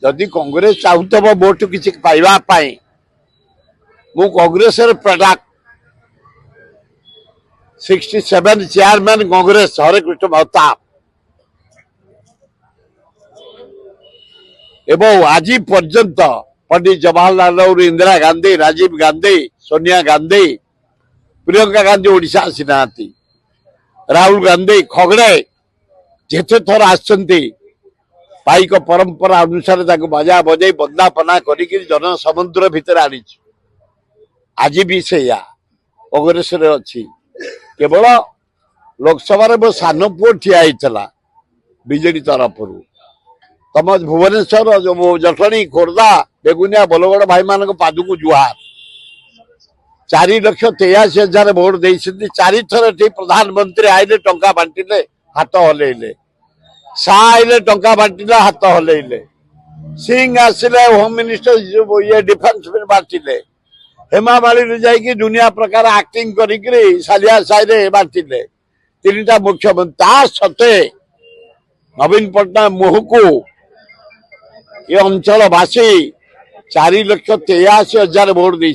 जदि कांग्रेस चाहूब वोट किसी पाइबा मु कांग्रेस प्रोडक्ट 67 चेयरमैन कांग्रेस हरे कृष्ण महताब एवं आज पर्यंत पंडित जवाहरलाल नेहरू इंदिरा गांधी राजीव गांधी सोनिया गांधी प्रियंका गांधी ओडिशा आसी ना राहुल गांधी खगड़े जेते थर आसंती पाइक परंपरा अनुसार बाजा बजे बंदापना करी जन समुद्र भितर आनी आज भी से कांग्रेस अच्छी केवल लोकसभा मो सान पुओ ठिया होता बीजेडी तरफ तम भुवनेश्वर जो जटणी खोर्धा बेगुनिया बलगड़ भाई मान पादक जुहार 4,83,000 भोट दे 4 थर प्रधानमंत्री आईले टंका बांटिले हाथ हल्ले साइले टंका बांटिले हाथ हल्ले सिंह आसिले होम मिनिस्टर ये डिफेंस बांटिले हेमा माली जाकि दुनिया प्रकार एक्टिंग करी सालिया साई बांटिले 3टा मुख्यमंत्री सत्वे नवीन पट्टनायक मुहकु ये अंचलवासी 4,83,000 भोट दे